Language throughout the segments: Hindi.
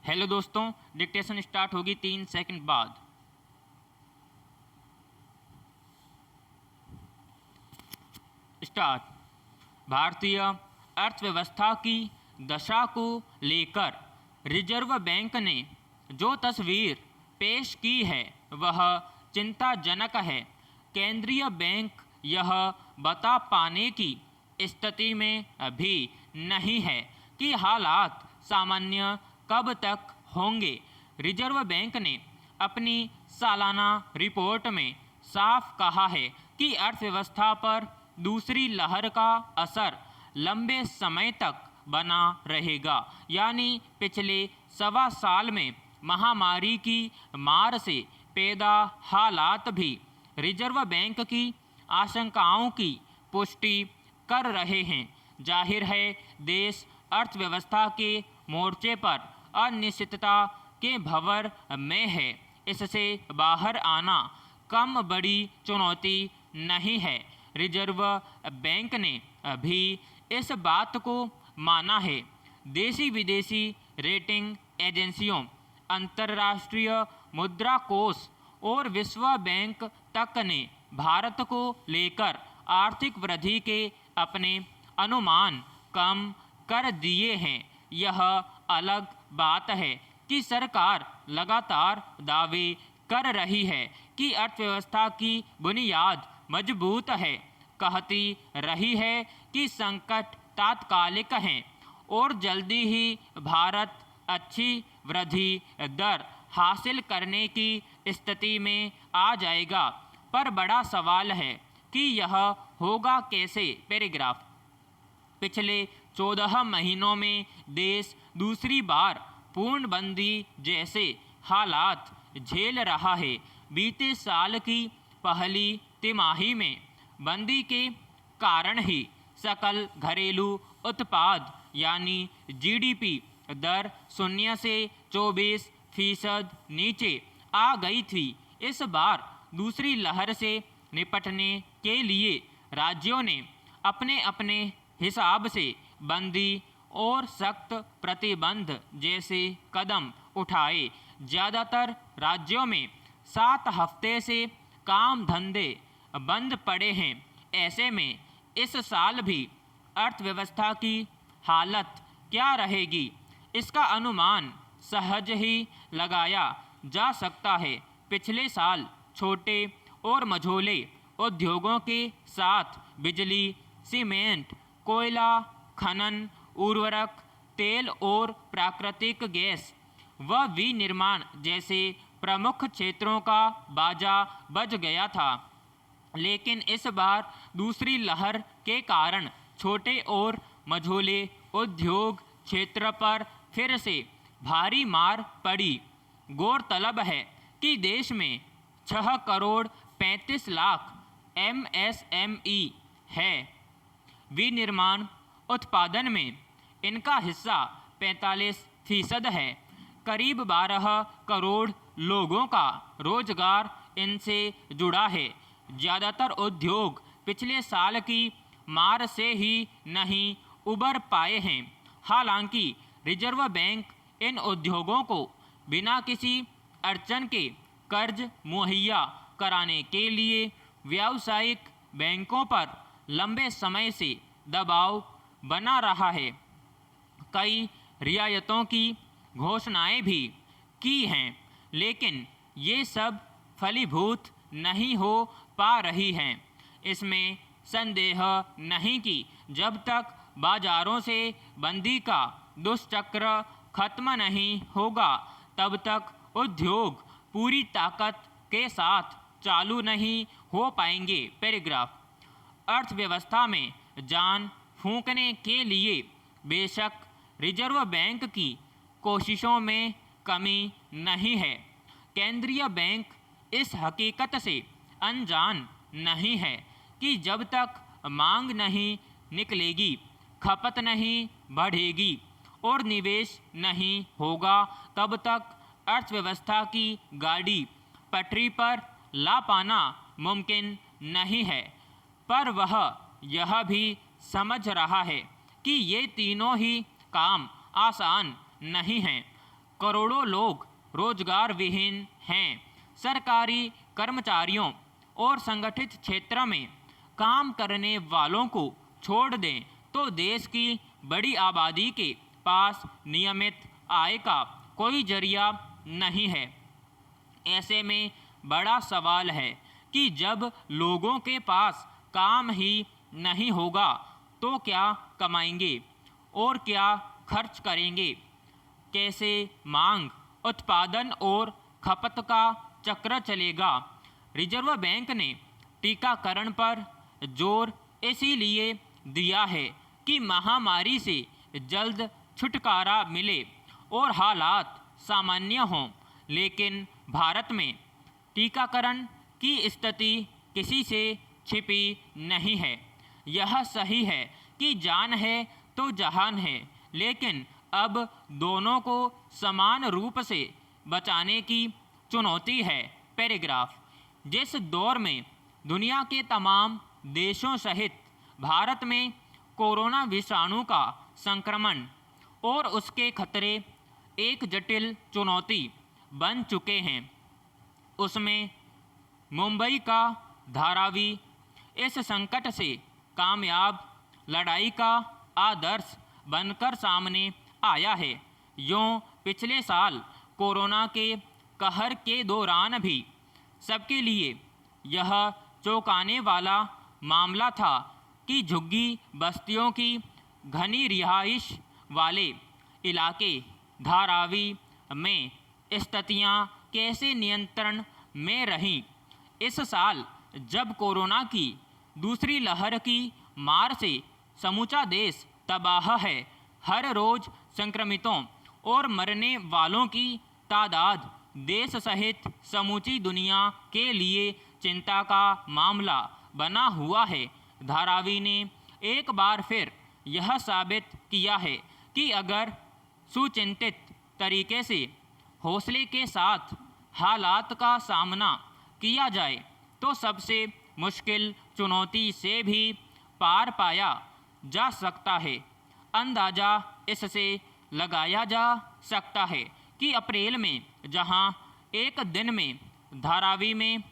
हेलो दोस्तों, डिक्टेशन स्टार्ट होगी 3 सेकंड बाद। स्टार्ट। भारतीय अर्थव्यवस्था की दशा को लेकर रिजर्व बैंक ने जो तस्वीर पेश की है वह चिंताजनक है। केंद्रीय बैंक यह बता पाने की स्थिति में अभी नहीं है कि हालात सामान्य कब तक होंगे। रिजर्व बैंक ने अपनी सालाना रिपोर्ट में साफ कहा है कि अर्थव्यवस्था पर दूसरी लहर का असर लंबे समय तक बना रहेगा। यानी पिछले सवा साल में महामारी की मार से पैदा हालात भी रिजर्व बैंक की आशंकाओं की पुष्टि कर रहे हैं। जाहिर है देश अर्थव्यवस्था के मोर्चे पर अनिश्चितता के भंवर में है। इससे बाहर आना कम बड़ी चुनौती नहीं है। रिजर्व बैंक ने अभी इस बात को माना है। देशी विदेशी रेटिंग एजेंसियों, अंतर्राष्ट्रीय मुद्रा कोष और विश्व बैंक तक ने भारत को लेकर आर्थिक वृद्धि के अपने अनुमान कम कर दिए हैं। यह अलग बात है कि सरकार लगातार दावे कर रही है कि अर्थव्यवस्था की बुनियाद मजबूत है, कहती रही है कि संकट तात्कालिक हैं और जल्दी ही भारत अच्छी वृद्धि दर हासिल करने की स्थिति में आ जाएगा। पर बड़ा सवाल है कि यह होगा कैसे। पैराग्राफ। पिछले 14 महीनों में देश दूसरी बार पूर्णबंदी जैसे हालात झेल रहा है। बीते साल की पहली तिमाही में बंदी के कारण ही सकल घरेलू उत्पाद यानी जीडीपी दर 0 से 24% नीचे आ गई थी। इस बार दूसरी लहर से निपटने के लिए राज्यों ने अपने अपने हिसाब से बंदी और सख्त प्रतिबंध जैसे कदम उठाए। ज़्यादातर राज्यों में 7 हफ्ते से काम धंधे बंद पड़े हैं। ऐसे में इस साल भी अर्थव्यवस्था की हालत क्या रहेगी, इसका अनुमान सहज ही लगाया जा सकता है। पिछले साल छोटे और मझोले उद्योगों के साथ बिजली, सीमेंट, कोयला खनन, उर्वरक, तेल और प्राकृतिक गैस व विनिर्माण जैसे प्रमुख क्षेत्रों का बाजा बज गया था। लेकिन इस बार दूसरी लहर के कारण छोटे और मझोले उद्योग क्षेत्र पर फिर से भारी मार पड़ी। गौरतलब है कि देश में 6 करोड़ 35 लाख MSME है। विनिर्माण उत्पादन में इनका हिस्सा 45% है। करीब 12 करोड़ लोगों का रोजगार इनसे जुड़ा है। ज़्यादातर उद्योग पिछले साल की मार से ही नहीं उबर पाए हैं। हालांकि रिजर्व बैंक इन उद्योगों को बिना किसी अड़चन के कर्ज मुहैया कराने के लिए व्यावसायिक बैंकों पर लंबे समय से दबाव बना रहा है। कई रियायतों की घोषणाएं भी की हैं, लेकिन ये सब फलीभूत नहीं हो पा रही हैं। इसमें संदेह नहीं कि जब तक बाजारों से बंदी का दुष्चक्र खत्म नहीं होगा तब तक उद्योग पूरी ताकत के साथ चालू नहीं हो पाएंगे। पैराग्राफ। अर्थव्यवस्था में जान फूंकने के लिए बेशक रिजर्व बैंक की कोशिशों में कमी नहीं है। केंद्रीय बैंक इस हकीकत से अनजान नहीं है कि जब तक मांग नहीं निकलेगी, खपत नहीं बढ़ेगी और निवेश नहीं होगा, तब तक अर्थव्यवस्था की गाड़ी पटरी पर ला पाना मुमकिन नहीं है। पर वह यह भी समझ रहा है कि ये तीनों ही काम आसान नहीं हैं। करोड़ों लोग रोजगार विहीन हैं। सरकारी कर्मचारियों और संगठित क्षेत्र में काम करने वालों को छोड़ दें तो देश की बड़ी आबादी के पास नियमित आय का कोई जरिया नहीं है। ऐसे में बड़ा सवाल है कि जब लोगों के पास काम ही नहीं होगा तो क्या कमाएंगे और क्या खर्च करेंगे। कैसे मांग, उत्पादन और खपत का चक्र चलेगा। रिजर्व बैंक ने टीकाकरण पर जोर इसीलिए दिया है कि महामारी से जल्द छुटकारा मिले और हालात सामान्य हों। लेकिन भारत में टीकाकरण की स्थिति किसी से छिपी नहीं है। यह सही है कि जान है तो जहान है, लेकिन अब दोनों को समान रूप से बचाने की चुनौती है। पैराग्राफ। जिस दौर में दुनिया के तमाम देशों सहित भारत में कोरोना विषाणु का संक्रमण और उसके खतरे एक जटिल चुनौती बन चुके हैं, उसमें मुंबई का धारावी इस संकट से कामयाब लड़ाई का आदर्श बनकर सामने आया है। यूँ पिछले साल कोरोना के कहर के दौरान भी सबके लिए यह चौंकाने वाला मामला था कि झुग्गी बस्तियों की घनी रिहाइश वाले इलाके धारावी में स्थितियाँ कैसे नियंत्रण में रहीं। इस साल जब कोरोना की दूसरी लहर की मार से समूचा देश तबाह है, हर रोज़ संक्रमितों और मरने वालों की तादाद देश सहित समूची दुनिया के लिए चिंता का मामला बना हुआ है। धारावी ने एक बार फिर यह साबित किया है कि अगर सुचिंतित तरीके से हौसले के साथ हालात का सामना किया जाए तो सबसे मुश्किल चुनौती से भी पार पाया जा सकता है। अंदाज़ा इससे लगाया जा सकता है कि अप्रैल में जहां एक दिन में धारावी में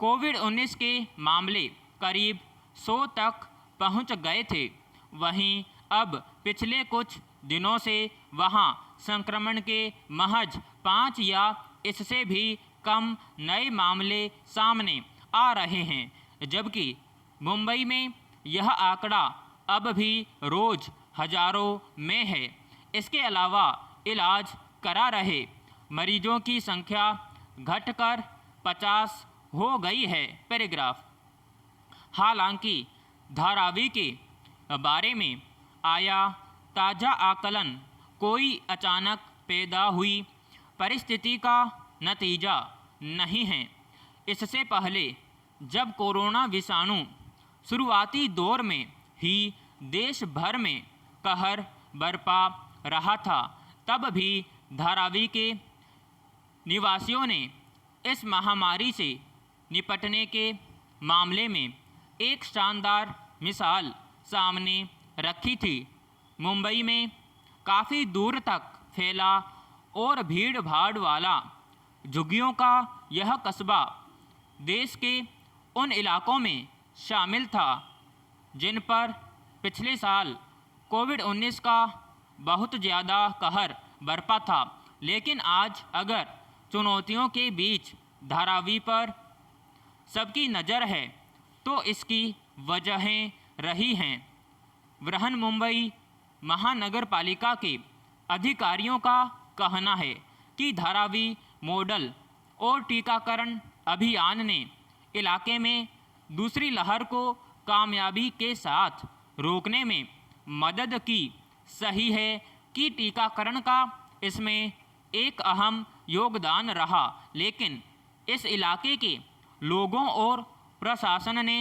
कोविड-19 के मामले करीब 100 तक पहुंच गए थे, वहीं अब पिछले कुछ दिनों से वहां संक्रमण के महज 5 या इससे भी कम नए मामले सामने आ रहे हैं, जबकि मुंबई में यह आंकड़ा अब भी रोज़ हजारों में है। इसके अलावा इलाज करा रहे मरीजों की संख्या घटकर 50 हो गई है। पैराग्राफ। हालांकि धारावी के बारे में आया ताज़ा आकलन कोई अचानक पैदा हुई परिस्थिति का नतीजा नहीं है। इससे पहले जब कोरोना विषाणु शुरुआती दौर में ही देश भर में कहर बरपा रहा था, तब भी धारावी के निवासियों ने इस महामारी से निपटने के मामले में एक शानदार मिसाल सामने रखी थी। मुंबई में काफ़ी दूर तक फैला और भीड़ भाड़ वाला झुग्गियों का यह कस्बा देश के उन इलाकों में शामिल था जिन पर पिछले साल कोविड-19 का बहुत ज़्यादा कहर बरपा था। लेकिन आज अगर चुनौतियों के बीच धारावी पर सबकी नज़र है तो इसकी वजहें रही हैं। बृहन मुंबई महानगर पालिका के अधिकारियों का कहना है कि धारावी मॉडल और टीकाकरण अभियान ने इलाके में दूसरी लहर को कामयाबी के साथ रोकने में मदद की। सही है कि टीकाकरण का इसमें एक अहम योगदान रहा, लेकिन इस इलाके के लोगों और प्रशासन ने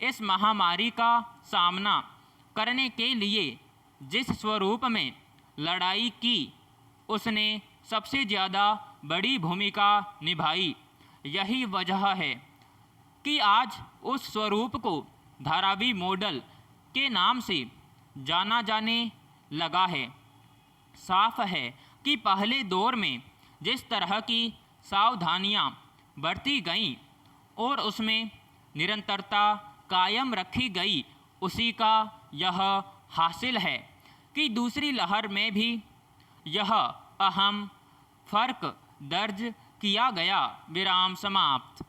इस महामारी का सामना करने के लिए जिस स्वरूप में लड़ाई की, उसने सबसे ज़्यादा बड़ी भूमिका निभाई। यही वजह है कि आज उस स्वरूप को धारावी मॉडल के नाम से जाना जाने लगा है। साफ है कि पहले दौर में जिस तरह की सावधानियां बरती गईं और उसमें निरंतरता कायम रखी गई, उसी का यह हासिल है कि दूसरी लहर में भी यह अहम फ़र्क दर्ज किया गया। विराम समाप्त।